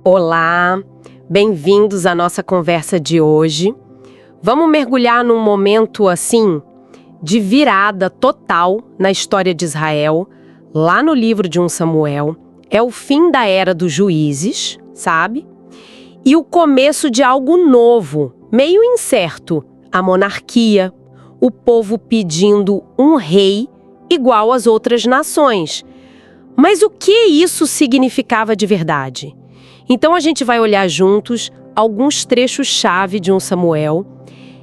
Olá, bem-vindos à nossa conversa de hoje. Vamos mergulhar num momento assim de virada total na história de Israel, lá no livro de 1 Samuel. É o fim da era dos juízes, sabe? E o começo de algo novo, meio incerto, a monarquia, o povo pedindo um rei igual às outras nações. Mas o que isso significava de verdade? Então a gente vai olhar juntos alguns trechos-chave de 1 Samuel.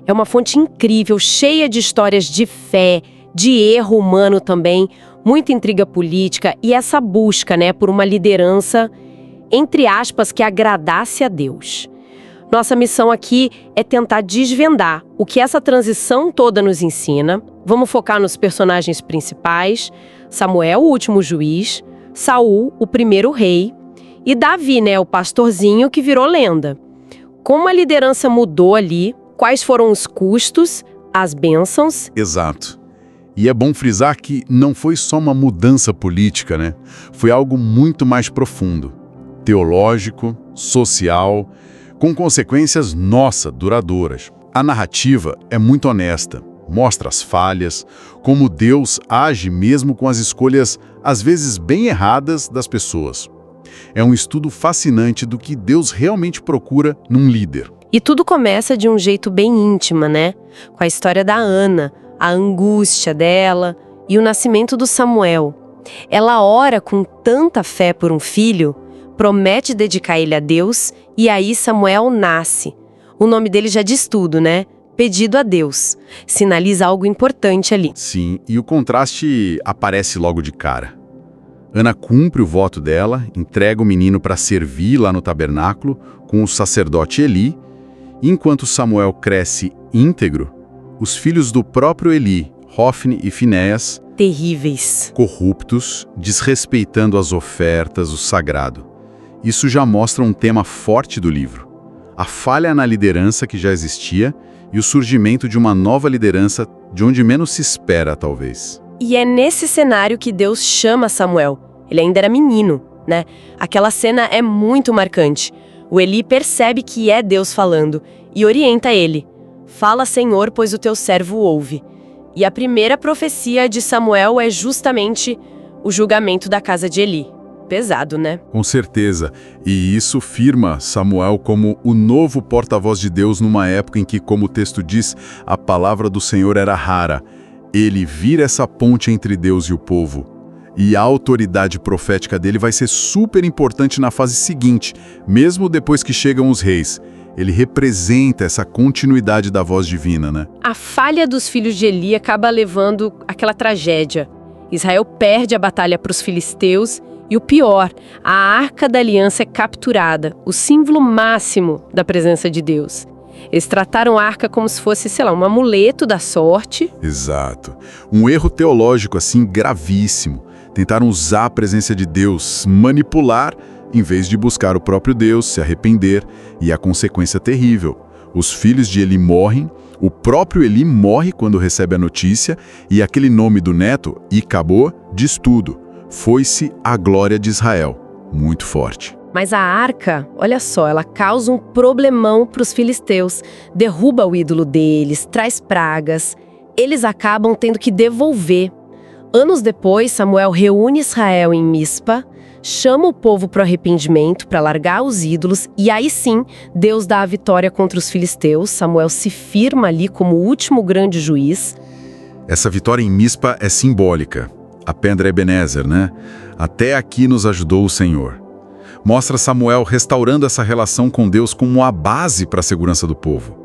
É uma fonte incrível, cheia de histórias de fé, de erro humano também, muita intriga política e essa busca, por uma liderança, entre aspas, que agradasse a Deus. Nossa missão aqui é tentar desvendar o que essa transição toda nos ensina. Vamos focar nos personagens principais: Samuel, o último juiz, Saul, o primeiro rei, e Davi, o pastorzinho que virou lenda. Como a liderança mudou ali, quais foram os custos, as bênçãos. Exato. E é bom frisar que não foi só uma mudança política, Foi algo muito mais profundo, teológico, social, com consequências, duradouras. A narrativa é muito honesta, mostra as falhas, como Deus age mesmo com as escolhas, às vezes bem erradas, das pessoas. É um estudo fascinante do que Deus realmente procura num líder. E tudo começa de um jeito bem íntimo, Com a história da Ana, a angústia dela e o nascimento do Samuel. Ela ora com tanta fé por um filho, promete dedicar ele a Deus, e aí Samuel nasce. O nome dele já diz tudo, Pedido a Deus. Sinaliza algo importante ali. Sim, e o contraste aparece logo de cara. Ana cumpre o voto dela, entrega o menino para servir lá no tabernáculo com o sacerdote Eli, e enquanto Samuel cresce íntegro, os filhos do próprio Eli, Hofni e Finéias, terríveis, corruptos, desrespeitando as ofertas, o sagrado. Isso já mostra um tema forte do livro: a falha na liderança que já existia e o surgimento de uma nova liderança de onde menos se espera, talvez. E é nesse cenário que Deus chama Samuel. Ele ainda era menino, Aquela cena é muito marcante. O Eli percebe que é Deus falando e orienta ele. Fala, Senhor, pois o teu servo ouve. E a primeira profecia de Samuel é justamente o julgamento da casa de Eli. Pesado, Com certeza. E isso firma Samuel como o novo porta-voz de Deus numa época em que, como o texto diz, a palavra do Senhor era rara. Ele vira essa ponte entre Deus e o povo. E a autoridade profética dele vai ser super importante na fase seguinte, mesmo depois que chegam os reis. Ele representa essa continuidade da voz divina, A falha dos filhos de Eli acaba levando àquela tragédia. Israel perde a batalha para os filisteus e o pior, a Arca da Aliança é capturada, o símbolo máximo da presença de Deus. Eles trataram a arca como se fosse, um amuleto da sorte. Exato. Um erro teológico, gravíssimo. Tentaram usar a presença de Deus, manipular, em vez de buscar o próprio Deus, se arrepender, e a consequência terrível. Os filhos de Eli morrem, o próprio Eli morre quando recebe a notícia, e aquele nome do neto, Icabô, diz tudo. Foi-se a glória de Israel. Muito forte. Mas a arca, olha só, ela causa um problemão para os filisteus, derruba o ídolo deles, traz pragas. Eles acabam tendo que devolver. Anos depois, Samuel reúne Israel em Mispa, chama o povo para o arrependimento, para largar os ídolos, e aí sim, Deus dá a vitória contra os filisteus. Samuel se firma ali como o último grande juiz. Essa vitória em Mispa é simbólica. A pedra Ebenezer, Até aqui nos ajudou o Senhor. Mostra Samuel restaurando essa relação com Deus como a base para a segurança do povo.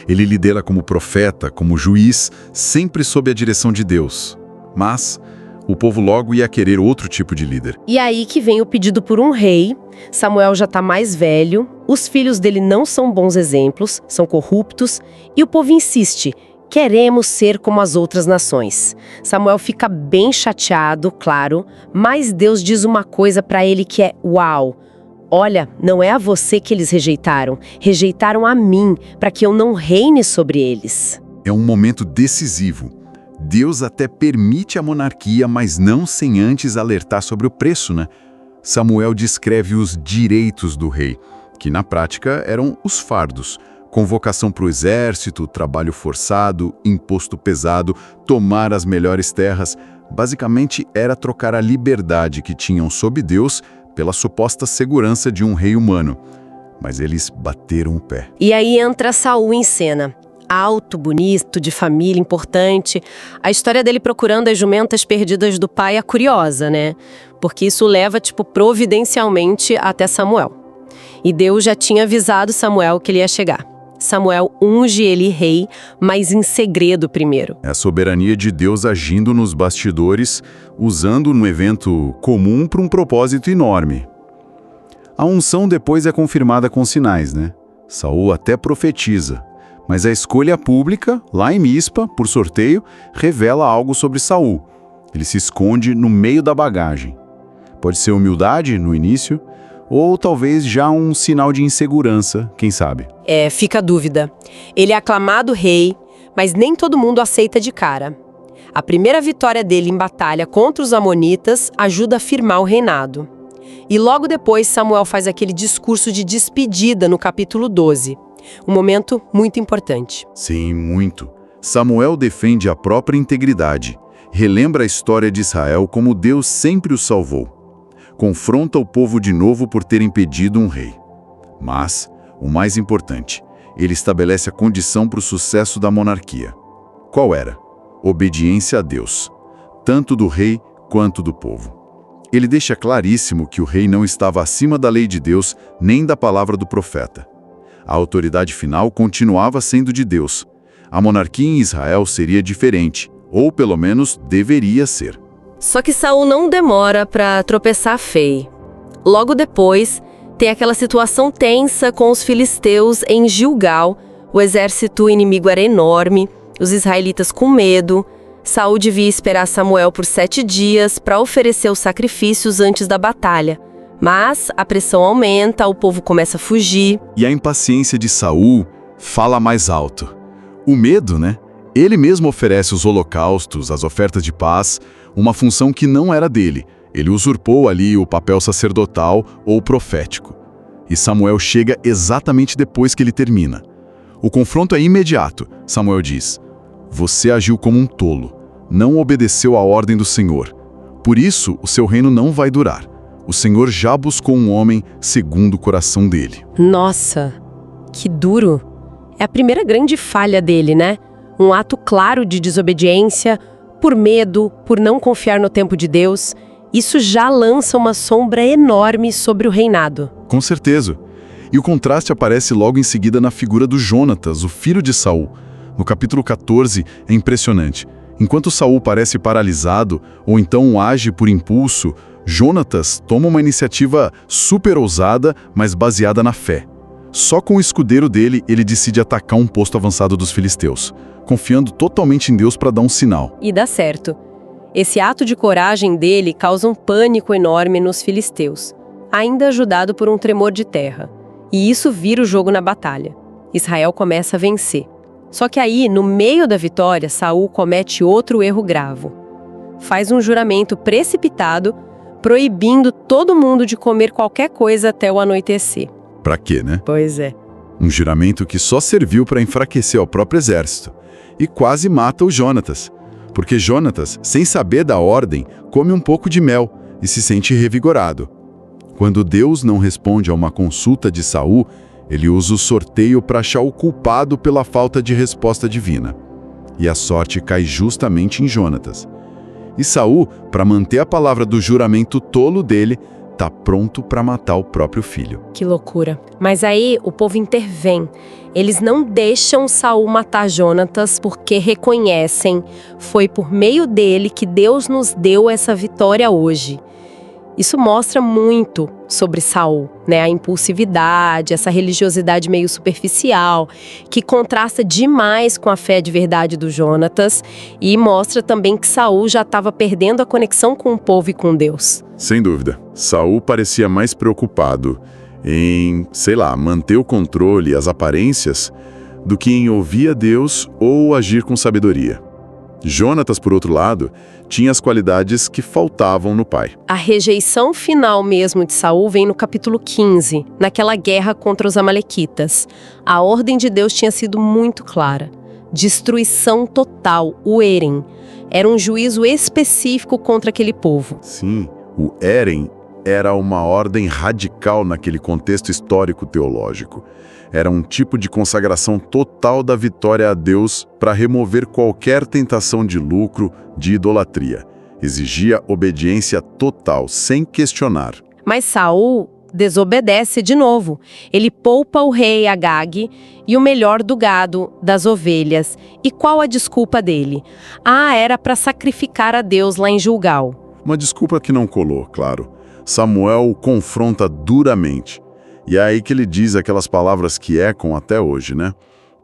Ele lidera como profeta, como juiz, sempre sob a direção de Deus. Mas o povo logo ia querer outro tipo de líder. E aí que vem o pedido por um rei. Samuel já está mais velho, os filhos dele não são bons exemplos, são corruptos, e o povo insiste: queremos ser como as outras nações. Samuel fica bem chateado, claro, mas Deus diz uma coisa para ele que é: uau! Olha, não é a você que eles rejeitaram a mim, para que eu não reine sobre eles. É um momento decisivo. Deus até permite a monarquia, mas não sem antes alertar sobre o preço, Samuel descreve os direitos do rei, que na prática eram os fardos: convocação para o exército, trabalho forçado, imposto pesado, tomar as melhores terras. Basicamente, era trocar a liberdade que tinham sob Deus pela suposta segurança de um rei humano. Mas eles bateram o pé. E aí entra Saul em cena. Alto, bonito, de família importante. A história dele procurando as jumentas perdidas do pai é curiosa, né? Porque isso leva, providencialmente até Samuel. E Deus já tinha avisado Samuel que ele ia chegar. Samuel unge ele rei, mas em segredo primeiro. É a soberania de Deus agindo nos bastidores, usando um evento comum para um propósito enorme. A unção depois é confirmada com sinais, né? Saul até profetiza. Mas a escolha pública, lá em Mispa, por sorteio, revela algo sobre Saul. Ele se esconde no meio da bagagem. Pode ser humildade no início, ou talvez já um sinal de insegurança, quem sabe? Fica a dúvida. Ele é aclamado rei, mas nem todo mundo aceita de cara. A primeira vitória dele em batalha contra os amonitas ajuda a firmar o reinado. E logo depois Samuel faz aquele discurso de despedida no capítulo 12. Um momento muito importante. Sim, muito. Samuel defende a própria integridade, relembra a história de Israel como Deus sempre o salvou. Confronta o povo de novo por ter impedido um rei. Mas, o mais importante, ele estabelece a condição para o sucesso da monarquia. Qual era? Obediência a Deus, tanto do rei quanto do povo. Ele deixa claríssimo que o rei não estava acima da lei de Deus nem da palavra do profeta. A autoridade final continuava sendo de Deus. A monarquia em Israel seria diferente, ou pelo menos deveria ser. Só que Saul não demora para tropeçar feio. Logo depois, tem aquela situação tensa com os filisteus em Gilgal. O exército inimigo era enorme, os israelitas com medo. Saul devia esperar Samuel por 7 dias para oferecer os sacrifícios antes da batalha. Mas a pressão aumenta, o povo começa a fugir. E a impaciência de Saul fala mais alto. O medo, né? Ele mesmo oferece os holocaustos, as ofertas de paz, uma função que não era dele. Ele usurpou ali o papel sacerdotal ou profético. E Samuel chega exatamente depois que ele termina. O confronto é imediato. Samuel diz: "Você agiu como um tolo, não obedeceu à ordem do Senhor. Por isso, o seu reino não vai durar. O Senhor já buscou um homem segundo o coração dele." Nossa, que duro. É a primeira grande falha dele, né? Um ato claro de desobediência, por medo, por não confiar no tempo de Deus. Isso já lança uma sombra enorme sobre o reinado. Com certeza. E o contraste aparece logo em seguida na figura do Jonatas, o filho de Saul. No capítulo 14 é impressionante. Enquanto Saul parece paralisado, ou então age por impulso, Jonatas toma uma iniciativa super ousada, mas baseada na fé. Só com o escudeiro dele, ele decide atacar um posto avançado dos filisteus, confiando totalmente em Deus para dar um sinal. E dá certo. Esse ato de coragem dele causa um pânico enorme nos filisteus, ainda ajudado por um tremor de terra. E isso vira o jogo na batalha. Israel começa a vencer. Só que aí, no meio da vitória, Saul comete outro erro grave. Faz um juramento precipitado, proibindo todo mundo de comer qualquer coisa até o anoitecer. Pra quê, né? Pois é. Um juramento que só serviu para enfraquecer o próprio exército. E quase mata o Jonatas. Porque Jonatas, sem saber da ordem, come um pouco de mel e se sente revigorado. Quando Deus não responde a uma consulta de Saul, ele usa o sorteio para achar o culpado pela falta de resposta divina. E a sorte cai justamente em Jonatas. E Saul, para manter a palavra do juramento tolo dele, está pronto para matar o próprio filho. Que loucura. Mas aí o povo intervém. Eles não deixam Saul matar Jonatas porque reconhecem, foi por meio dele que Deus nos deu essa vitória hoje. Isso mostra muito sobre Saul, né? A impulsividade, essa religiosidade meio superficial, que contrasta demais com a fé de verdade do Jonatas, e mostra também que Saul já estava perdendo a conexão com o povo e com Deus. Sem dúvida. Saul parecia mais preocupado em, manter o controle e as aparências do que em ouvir a Deus ou agir com sabedoria. Jonatas, por outro lado, tinha as qualidades que faltavam no pai. A rejeição final mesmo de Saul vem no capítulo 15, naquela guerra contra os amalequitas. A ordem de Deus tinha sido muito clara. Destruição total, o Érem. Era um juízo específico contra aquele povo. Sim, o Érem era uma ordem radical naquele contexto histórico-teológico. Era um tipo de consagração total da vitória a Deus para remover qualquer tentação de lucro, de idolatria. Exigia obediência total, sem questionar. Mas Saul desobedece de novo. Ele poupa o rei Agag e o melhor do gado, das ovelhas. E qual a desculpa dele? Era para sacrificar a Deus lá em Gilgal. Uma desculpa que não colou, claro. Samuel o confronta duramente. E é aí que ele diz aquelas palavras que ecam até hoje, né?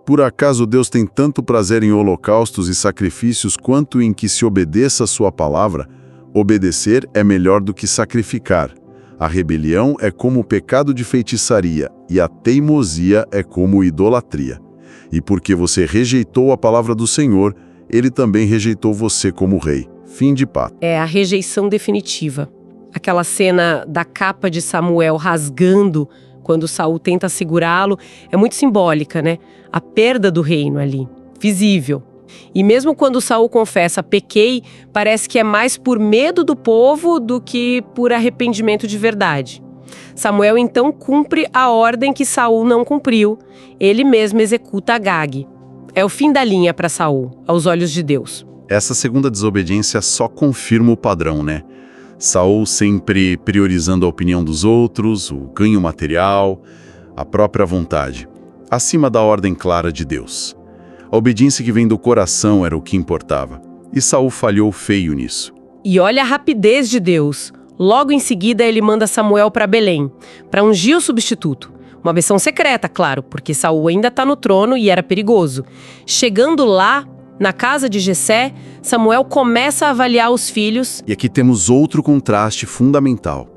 Por acaso Deus tem tanto prazer em holocaustos e sacrifícios quanto em que se obedeça a sua palavra? Obedecer é melhor do que sacrificar. A rebelião é como o pecado de feitiçaria e a teimosia é como idolatria. E porque você rejeitou a palavra do Senhor, ele também rejeitou você como rei. Fim de papo. É a rejeição definitiva. Aquela cena da capa de Samuel rasgando quando Saul tenta segurá-lo é muito simbólica, né? A perda do reino ali, visível. E mesmo quando Saul confessa pequei, parece que é mais por medo do povo do que por arrependimento de verdade. Samuel então cumpre a ordem que Saul não cumpriu. Ele mesmo executa Agag. É o fim da linha para Saul, aos olhos de Deus. Essa segunda desobediência só confirma o padrão, né? Saul sempre priorizando a opinião dos outros, o ganho material, a própria vontade, acima da ordem clara de Deus. A obediência que vem do coração era o que importava, e Saul falhou feio nisso. E olha a rapidez de Deus. Logo em seguida ele manda Samuel para Belém, para ungir o substituto. Uma missão secreta, claro, porque Saul ainda está no trono e era perigoso. Chegando lá, na casa de Jessé, Samuel começa a avaliar os filhos. E aqui temos outro contraste fundamental.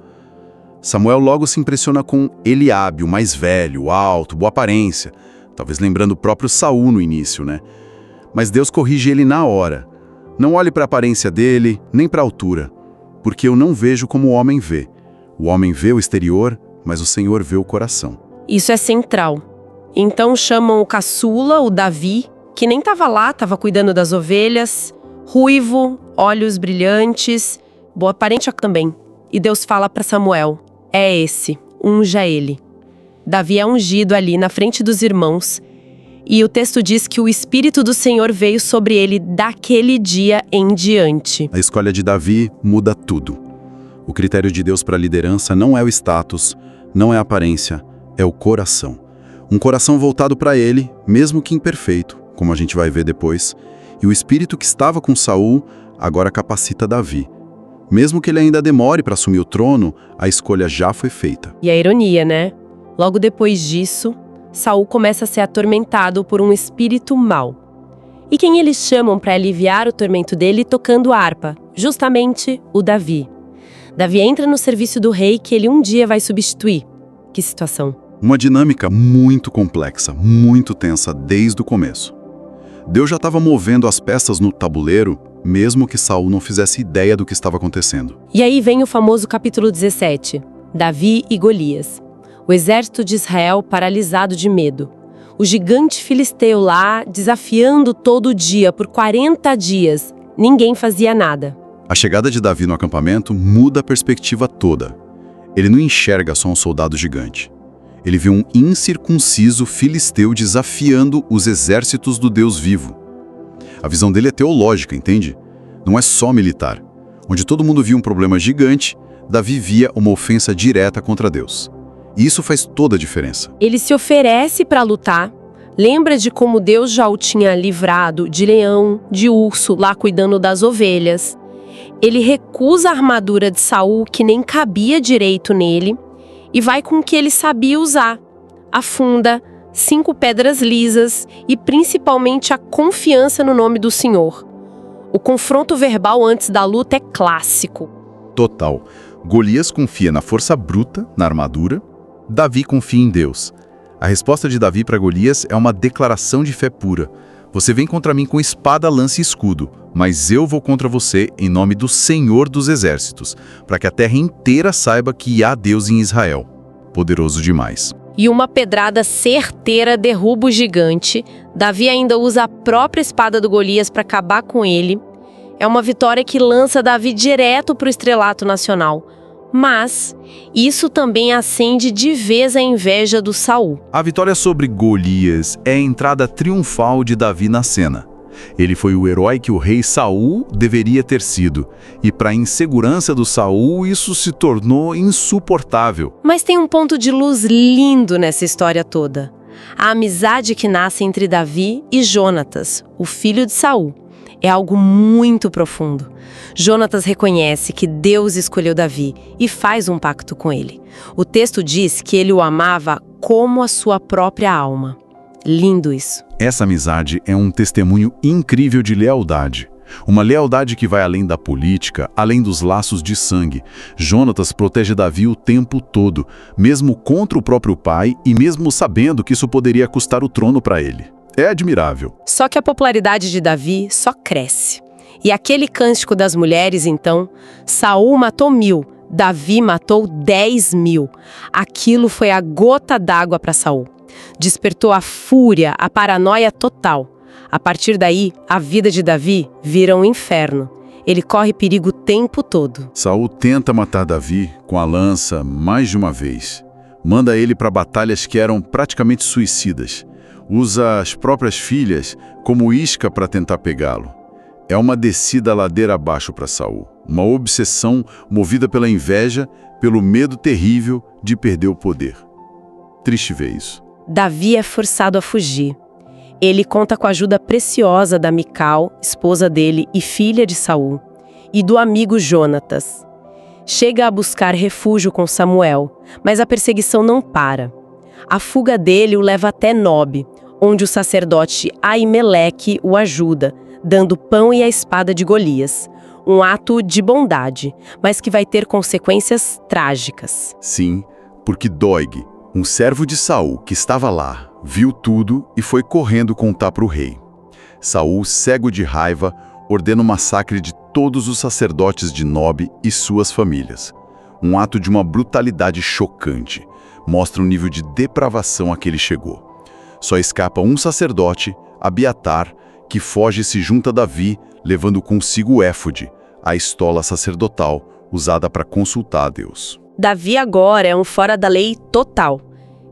Samuel logo se impressiona com Eliabe, o mais velho, alto, boa aparência, talvez lembrando o próprio Saul no início, né? Mas Deus corrige ele na hora. Não olhe para a aparência dele, nem para a altura, porque eu não vejo como o homem vê. O homem vê o exterior, mas o Senhor vê o coração. Isso é central. Então chamam o caçula, o Davi, que nem estava lá, estava cuidando das ovelhas, ruivo, olhos brilhantes, boa aparência também. E Deus fala para Samuel, é esse, unja ele. Davi é ungido ali na frente dos irmãos, e o texto diz que o Espírito do Senhor veio sobre ele daquele dia em diante. A escolha de Davi muda tudo. O critério de Deus para a liderança não é o status, não é a aparência, é o coração. Um coração voltado para ele, mesmo que imperfeito, como a gente vai ver depois, e o espírito que estava com Saul agora capacita Davi. Mesmo que ele ainda demore para assumir o trono, a escolha já foi feita. E a ironia, né? Logo depois disso, Saul começa a ser atormentado por um espírito mau. E quem eles chamam para aliviar o tormento dele tocando harpa? Justamente o Davi. Davi entra no serviço do rei que ele um dia vai substituir. Que situação! Uma dinâmica muito complexa, muito tensa desde o começo. Deus já estava movendo as peças no tabuleiro, mesmo que Saul não fizesse ideia do que estava acontecendo. E aí vem o famoso capítulo 17, Davi e Golias. O exército de Israel paralisado de medo. O gigante filisteu lá desafiando todo dia por 40 dias. Ninguém fazia nada. A chegada de Davi no acampamento muda a perspectiva toda. Ele não enxerga só um soldado gigante. Ele vê um incircunciso filisteu desafiando os exércitos do Deus vivo. A visão dele é teológica, entende? Não é só militar. Onde todo mundo via um problema gigante, Davi via uma ofensa direta contra Deus. E isso faz toda a diferença. Ele se oferece para lutar, lembra de como Deus já o tinha livrado de leão, de urso, lá cuidando das ovelhas. Ele recusa a armadura de Saul, que nem cabia direito nele, e vai com o que ele sabia usar, a funda, 5 pedras lisas e principalmente a confiança no nome do Senhor. O confronto verbal antes da luta é clássico. Total. Golias confia na força bruta, na armadura. Davi confia em Deus. A resposta de Davi para Golias é uma declaração de fé pura. Você vem contra mim com espada, lança e escudo, mas eu vou contra você em nome do Senhor dos Exércitos, para que a terra inteira saiba que há Deus em Israel. Poderoso demais. E uma pedrada certeira derruba o gigante. Davi ainda usa a própria espada do Golias para acabar com ele. É uma vitória que lança Davi direto para o estrelato nacional. Mas isso também acende de vez a inveja do Saul. A vitória sobre Golias é a entrada triunfal de Davi na cena. Ele foi o herói que o rei Saul deveria ter sido. E para a insegurança do Saul, isso se tornou insuportável. Mas tem um ponto de luz lindo nessa história toda. A amizade que nasce entre Davi e Jonatas, o filho de Saul. É algo muito profundo. Jonatas reconhece que Deus escolheu Davi e faz um pacto com ele. O texto diz que ele o amava como a sua própria alma. Lindo isso. Essa amizade é um testemunho incrível de lealdade. Uma lealdade que vai além da política, além dos laços de sangue. Jonatas protege Davi o tempo todo, mesmo contra o próprio pai e mesmo sabendo que isso poderia custar o trono para ele. É admirável. Só que a popularidade de Davi só cresce. E aquele cântico das mulheres, então, Saul matou 1000, Davi matou 10.000. Aquilo foi a gota d'água para Saul. Despertou a fúria, a paranoia total. A partir daí, a vida de Davi vira um inferno. Ele corre perigo o tempo todo. Saul tenta matar Davi com a lança mais de uma vez. Manda ele para batalhas que eram praticamente suicidas. Usa as próprias filhas como isca para tentar pegá-lo. É uma descida ladeira abaixo para Saul. Uma obsessão movida pela inveja, pelo medo terrível de perder o poder. Triste ver isso. Davi é forçado a fugir. Ele conta com a ajuda preciosa da Mical, esposa dele e filha de Saul, e do amigo Jonatas. Chega a buscar refúgio com Samuel, mas a perseguição não para. A fuga dele o leva até Nob, onde o sacerdote Aimeleque o ajuda, dando pão e a espada de Golias. Um ato de bondade, mas que vai ter consequências trágicas. Sim, porque Doeg, um servo de Saul que estava lá, viu tudo e foi correndo contar para o rei. Saul, cego de raiva, ordena o massacre de todos os sacerdotes de Nob e suas famílias. Um ato de uma brutalidade chocante. Mostra o nível de depravação a que ele chegou. Só escapa um sacerdote, Abiatar, que foge e se junta a Davi, levando consigo o éfode, a estola sacerdotal usada para consultar a Deus. Davi agora é um fora da lei total.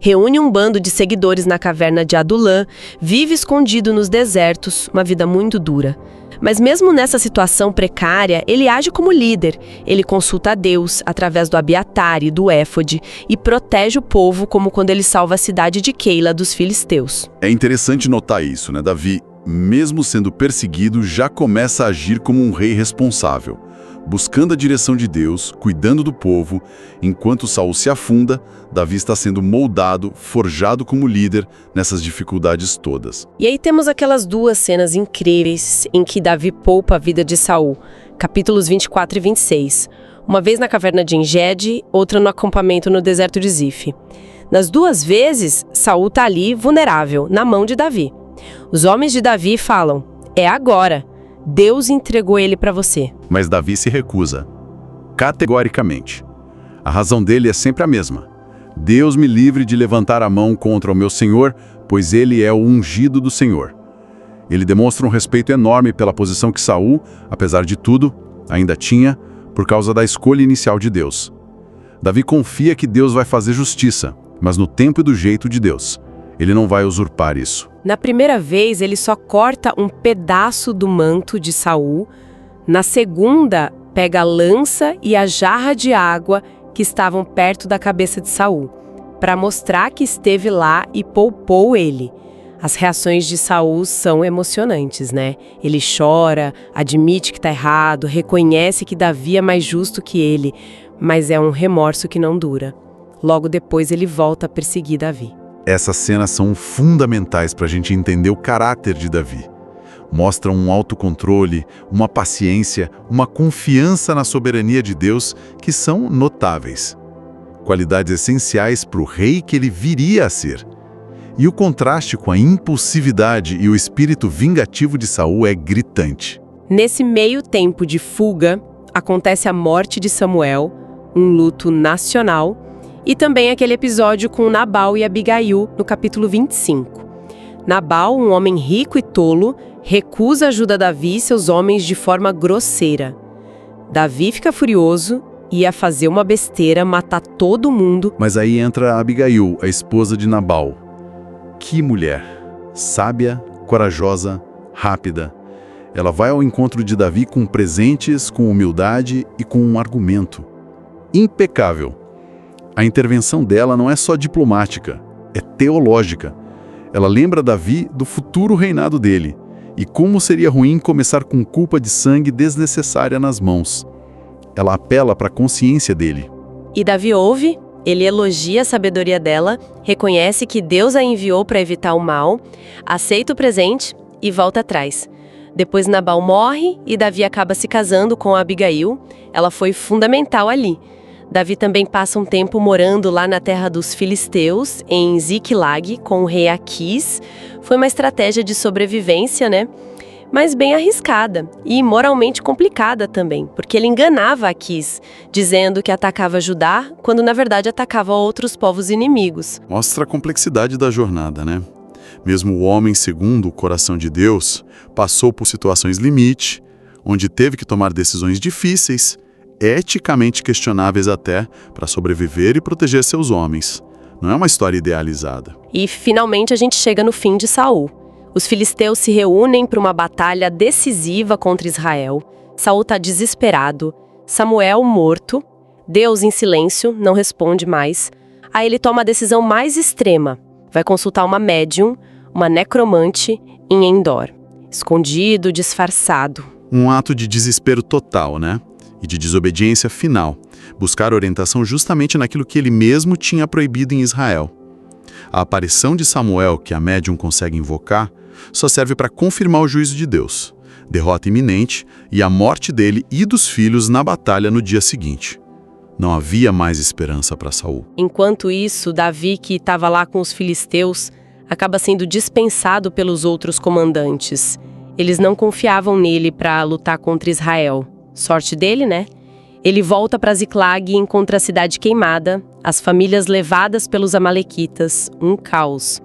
Reúne um bando de seguidores na caverna de Adulã, vive escondido nos desertos, uma vida muito dura. Mas mesmo nessa situação precária, ele age como líder. Ele consulta a Deus através do Abiatar e do éfode e protege o povo como quando ele salva a cidade de Keila dos filisteus. É interessante notar isso, né? Davi, mesmo sendo perseguido, já começa a agir como um rei responsável, buscando a direção de Deus, cuidando do povo. Enquanto Saul se afunda, Davi está sendo moldado, forjado como líder nessas dificuldades todas. E aí temos aquelas duas cenas incríveis em que Davi poupa a vida de Saul, capítulos 24 e 26. Uma vez na caverna de Engedi, outra no acampamento no deserto de Zif. Nas duas vezes, Saul está ali, vulnerável, na mão de Davi. Os homens de Davi falam, é agora. Deus entregou ele para você. Mas Davi se recusa, categoricamente. A razão dele é sempre a mesma. Deus me livre de levantar a mão contra o meu Senhor, pois ele é o ungido do Senhor. Ele demonstra um respeito enorme pela posição que Saul, apesar de tudo, ainda tinha, por causa da escolha inicial de Deus. Davi confia que Deus vai fazer justiça, mas no tempo e do jeito de Deus. Ele não vai usurpar isso. Na primeira vez, ele só corta um pedaço do manto de Saul. Na segunda, pega a lança e a jarra de água que estavam perto da cabeça de Saul, para mostrar que esteve lá e poupou ele. As reações de Saul são emocionantes, né? Ele chora, admite que está errado, reconhece que Davi é mais justo que ele, mas é um remorso que não dura. Logo depois, ele volta a perseguir Davi. Essas cenas são fundamentais para a gente entender o caráter de Davi. Mostram um autocontrole, uma paciência, uma confiança na soberania de Deus que são notáveis. Qualidades essenciais para o rei que ele viria a ser. E o contraste com a impulsividade e o espírito vingativo de Saul é gritante. Nesse meio tempo de fuga, acontece a morte de Samuel, um luto nacional, e também aquele episódio com Nabal e Abigail, no capítulo 25. Nabal, um homem rico e tolo, recusa a ajuda de Davi e seus homens de forma grosseira. Davi fica furioso e ia fazer uma besteira, matar todo mundo. Mas aí entra Abigail, a esposa de Nabal. Que mulher! Sábia, corajosa, rápida. Ela vai ao encontro de Davi com presentes, com humildade e com um argumento. Impecável. A intervenção dela não é só diplomática, é teológica. Ela lembra Davi do futuro reinado dele e como seria ruim começar com culpa de sangue desnecessária nas mãos. Ela apela para a consciência dele. E Davi ouve, ele elogia a sabedoria dela, reconhece que Deus a enviou para evitar o mal, aceita o presente e volta atrás. Depois Nabal morre e Davi acaba se casando com Abigail. Ela foi fundamental ali. Davi também passa um tempo morando lá na terra dos filisteus, em Ziklag, com o rei Aquis. Foi uma estratégia de sobrevivência, né? Mas bem arriscada e moralmente complicada também, porque ele enganava Aquis, dizendo que atacava Judá, quando na verdade atacava outros povos inimigos. Mostra a complexidade da jornada, né? Mesmo o homem segundo o coração de Deus passou por situações limite, onde teve que tomar decisões difíceis, eticamente questionáveis até, para sobreviver e proteger seus homens. Não é uma história idealizada. E finalmente a gente chega no fim de Saul. Os filisteus se reúnem para uma batalha decisiva contra Israel. Saul está desesperado. Samuel morto. Deus em silêncio, não responde mais. Aí ele toma a decisão mais extrema. Vai consultar uma médium, uma necromante, em Endor. Escondido, disfarçado. Um ato de desespero total, né? E de desobediência final. Buscar orientação justamente naquilo que ele mesmo tinha proibido em Israel. A aparição de Samuel, que a médium consegue invocar, só serve para confirmar o juízo de Deus, derrota iminente e a morte dele e dos filhos na batalha no dia seguinte. Não havia mais esperança para Saul. Enquanto isso, Davi, que estava lá com os filisteus, acaba sendo dispensado pelos outros comandantes. Eles não confiavam nele para lutar contra Israel. Sorte dele, né? Ele volta para Ziklag e encontra a cidade queimada, as famílias levadas pelos amalequitas, um caos.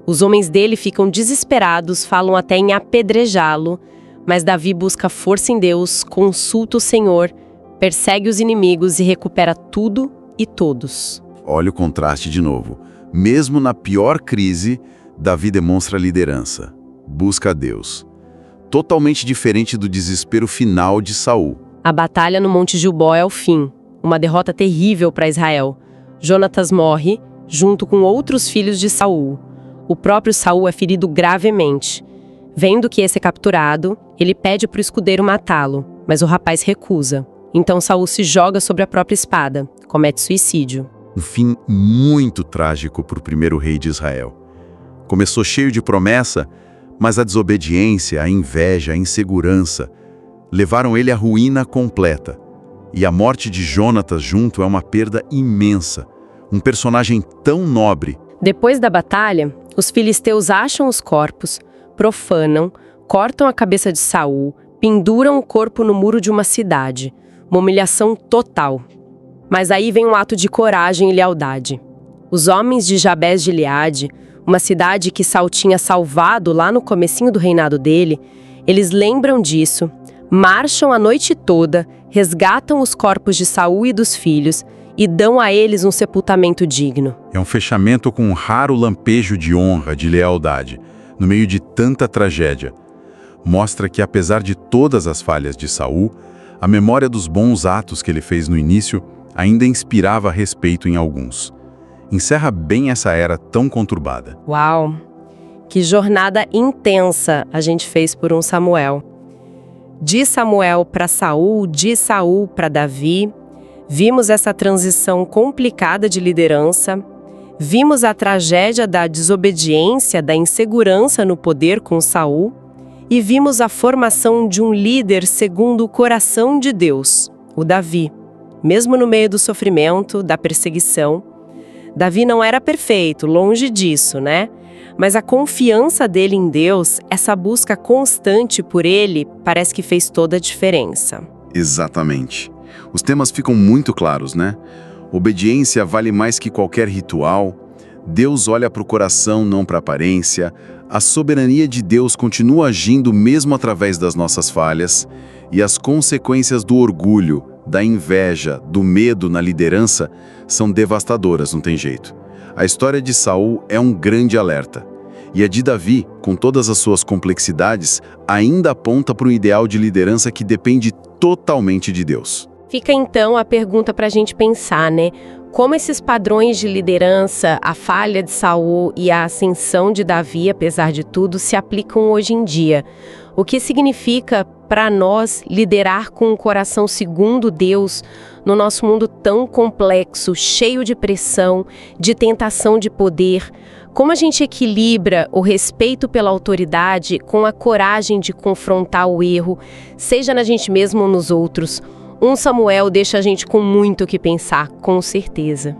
Os homens dele ficam desesperados, falam até em apedrejá-lo, mas Davi busca força em Deus, consulta o Senhor, persegue os inimigos e recupera tudo e todos. Olha o contraste de novo. Mesmo na pior crise, Davi demonstra liderança, busca a Deus. Totalmente diferente do desespero final de Saul. A batalha no Monte Gilboa é o fim, uma derrota terrível para Israel. Jonatas morre, junto com outros filhos de Saul. O próprio Saul é ferido gravemente. Vendo que esse é capturado, ele pede para o escudeiro matá-lo, mas o rapaz recusa. Então Saul se joga sobre a própria espada, comete suicídio. Um fim muito trágico para o primeiro rei de Israel. Começou cheio de promessa, mas a desobediência, a inveja, a insegurança levaram ele à ruína completa. E a morte de Jonatas junto é uma perda imensa. Um personagem tão nobre. Depois da batalha, os filisteus acham os corpos, profanam, cortam a cabeça de Saul, penduram o corpo no muro de uma cidade. Uma humilhação total. Mas aí vem um ato de coragem e lealdade. Os homens de Jabes de Gileade, uma cidade que Saul tinha salvado lá no comecinho do reinado dele, eles lembram disso, marcham a noite toda, resgatam os corpos de Saul e dos filhos e dão a eles um sepultamento digno. É um fechamento com um raro lampejo de honra, de lealdade, no meio de tanta tragédia. Mostra que, apesar de todas as falhas de Saul, a memória dos bons atos que ele fez no início ainda inspirava respeito em alguns. Encerra bem essa era tão conturbada. Uau! Que jornada intensa a gente fez por um Samuel. De Samuel para Saul, de Saul para Davi, vimos essa transição complicada de liderança, vimos a tragédia da desobediência, da insegurança no poder com Saul, e vimos a formação de um líder segundo o coração de Deus, o Davi. Mesmo no meio do sofrimento, da perseguição, Davi não era perfeito, longe disso, né? Mas a confiança dele em Deus, essa busca constante por ele, parece que fez toda a diferença. Exatamente. Os temas ficam muito claros, né? Obediência vale mais que qualquer ritual. Deus olha para o coração, não para a aparência. A soberania de Deus continua agindo mesmo através das nossas falhas. E as consequências do orgulho, da inveja, do medo na liderança são devastadoras, não tem jeito. A história de Saul é um grande alerta. E a de Davi, com todas as suas complexidades, ainda aponta para um ideal de liderança que depende totalmente de Deus. Fica então a pergunta para a gente pensar, né? Como esses padrões de liderança, a falha de Saul e a ascensão de Davi, apesar de tudo, se aplicam hoje em dia? O que significa para nós liderar com um coração segundo Deus no nosso mundo tão complexo, cheio de pressão, de tentação de poder? Como a gente equilibra o respeito pela autoridade com a coragem de confrontar o erro, seja na gente mesmo ou nos outros? Samuel deixa a gente com muito o que pensar, com certeza.